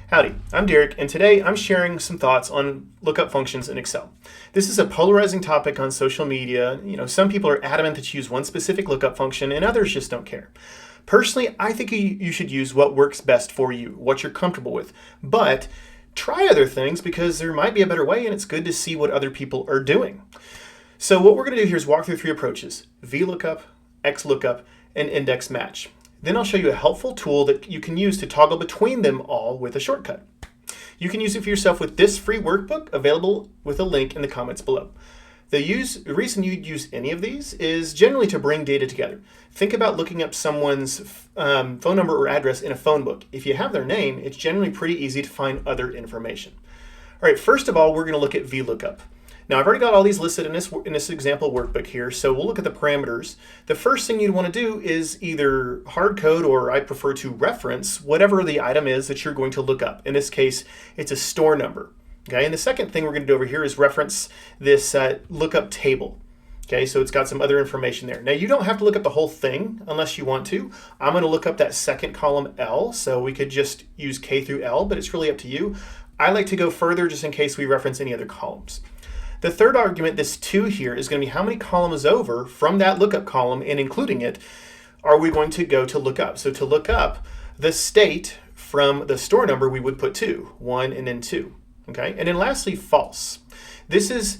Howdy, I'm Derek, and today I'm sharing some thoughts on lookup functions in Excel. This is a polarizing topic on social media. Some people are adamant that you use one specific lookup function and others just don't care. Personally, I think you should use what works best for you, what you're comfortable with. But try other things because there might be a better way and it's good to see what other people are doing. So what we're going to do here is walk through three approaches: VLOOKUP, XLOOKUP, and index match. Then I'll show you a helpful tool that you can use to toggle between them all with a shortcut. You can use it for yourself with this free workbook available with a link in the comments below. The reason you'd use any of these is generally to bring data together. Think about looking up someone's phone number or address in a phone book. If you have their name, it's generally pretty easy to find other information. All right, first of all, we're going to look at VLOOKUP. Now, I've already got all these listed in this example workbook here, so we'll look at the parameters. The first thing you'd want to do is either hard code, or I prefer to reference whatever the item is that you're going to look up. In this case, it's a store number. Okay, and the second thing we're going to do over here is reference this lookup table. Okay, so it's got some other information there. Now, you don't have to look up the whole thing unless you want to. I'm going to look up that second column L, so we could just use K through L, but it's really up to you. I like to go further just in case we reference any other columns. The third argument, this 2 here, is going to be how many columns over from that lookup column, and including it, are we going to go to look up. So to look up the state from the store number, we would put 2, 1 and then 2. Okay, and then lastly, false. This is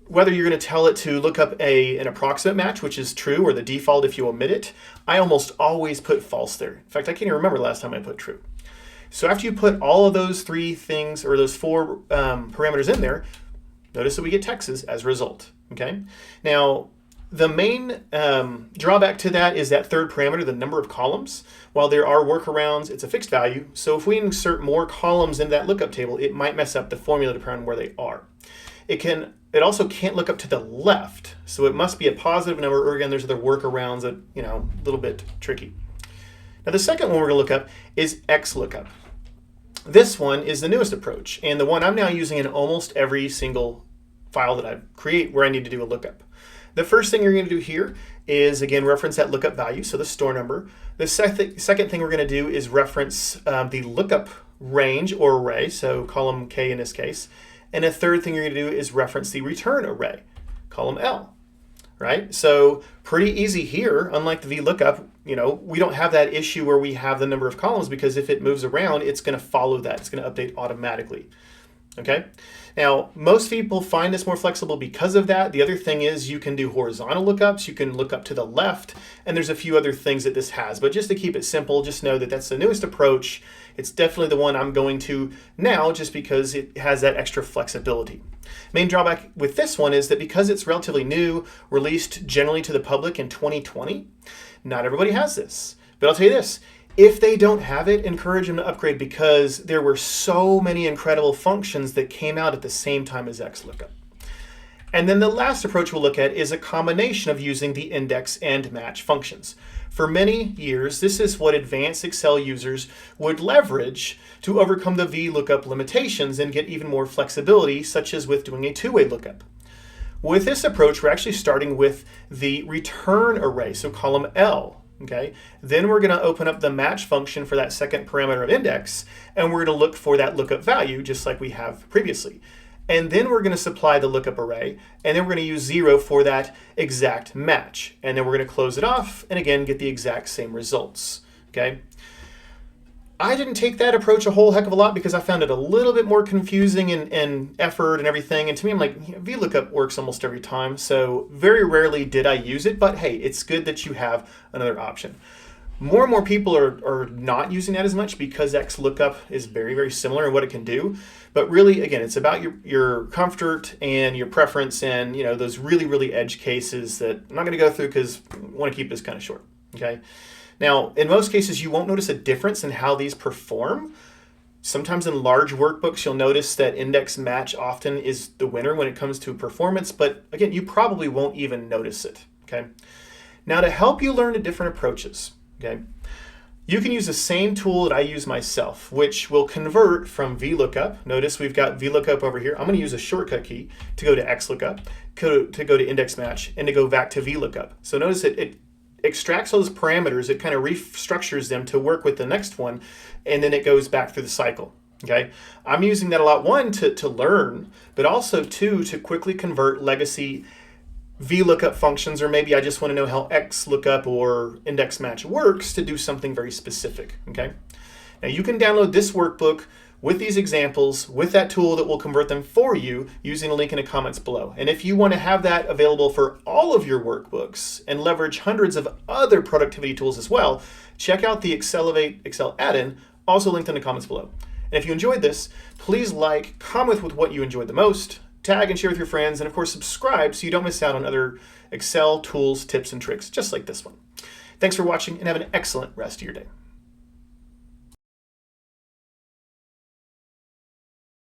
whether you're going to tell it to look up an approximate match, which is true, or the default if you omit it. I almost always put false there. In fact, I can't even remember the last time I put true. So after you put all of those 3 things, or those 4 parameters in there, notice that we get Texas as a result. Okay. Now, the main drawback to that is that third parameter, the number of columns. While there are workarounds, it's a fixed value. So if we insert more columns in that lookup table, it might mess up the formula depending on where they are. It also can't look up to the left, so it must be a positive number. Or again, there's other workarounds that a little bit tricky. Now, the second one we're going to look up is XLOOKUP. This one is the newest approach, and the one I'm now using in almost every single file that I create where I need to do a lookup. The first thing you're going to do here is, again, reference that lookup value, so the store number. The second thing we're going to do is reference the lookup range or array, so column K in this case. And the third thing you're going to do is reference the return array, column L. Right? So pretty easy here. Unlike the VLOOKUP, we don't have that issue where we have the number of columns, because if it moves around, it's going to follow that. It's going to update automatically. Okay? Now, most people find this more flexible because of that. The other thing is you can do horizontal lookups. You can look up to the left, and there's a few other things that this has. But just to keep it simple, just know that that's the newest approach. It's definitely the one I'm going to now, just because it has that extra flexibility. Main drawback with this one is that because it's relatively new, released generally to the public in 2020, not everybody has this. But I'll tell you this, if they don't have it, encourage them to upgrade, because there were so many incredible functions that came out at the same time as XLOOKUP. And then the last approach we'll look at is a combination of using the index and match functions. For many years, this is what advanced Excel users would leverage to overcome the VLOOKUP limitations and get even more flexibility, such as with doing a two-way lookup. With this approach, we're actually starting with the return array, so column L. Okay? Then we're going to open up the match function for that second parameter of index, and we're going to look for that lookup value just like we have previously. And then we're going to supply the lookup array, and then we're going to use 0 for that exact match. And then we're going to close it off, and again, get the exact same results. Okay? I didn't take that approach a whole heck of a lot because I found it a little bit more confusing and effort and everything. And to me, I'm like, VLOOKUP works almost every time. So very rarely did I use it, but hey, it's good that you have another option. More and more people are not using that as much because XLOOKUP is very, very similar in what it can do. But really, again, it's about your comfort and your preference, and those really, really edge cases that I'm not going to go through because I want to keep this kind of short. Okay. Now, in most cases, you won't notice a difference in how these perform. Sometimes in large workbooks, you'll notice that index match often is the winner when it comes to performance. But again, you probably won't even notice it. Okay. Now, to help you learn the different approaches, okay, you can use the same tool that I use myself, which will convert from VLOOKUP. Notice we've got VLOOKUP over here. I'm going to use a shortcut key to go to XLOOKUP, to go to index match, and to go back to VLOOKUP. So notice it extracts those parameters, it kind of restructures them to work with the next one, and then it goes back through the cycle. Okay, I'm using that a lot, one, to learn, but also two, to quickly convert legacy VLOOKUP functions, or maybe I just want to know how XLOOKUP or index match works to do something very specific. Okay, now you can download this workbook with these examples, with that tool that will convert them for you, using a link in the comments below. And if you want to have that available for all of your workbooks and leverage hundreds of other productivity tools as well, check out the XLEV8 Excel add-in, also linked in the comments below. And if you enjoyed this, please like, comment with what you enjoyed the most, tag and share with your friends, and of course subscribe so you don't miss out on other Excel tools, tips, and tricks just like this one. Thanks for watching, and have an excellent rest of your day.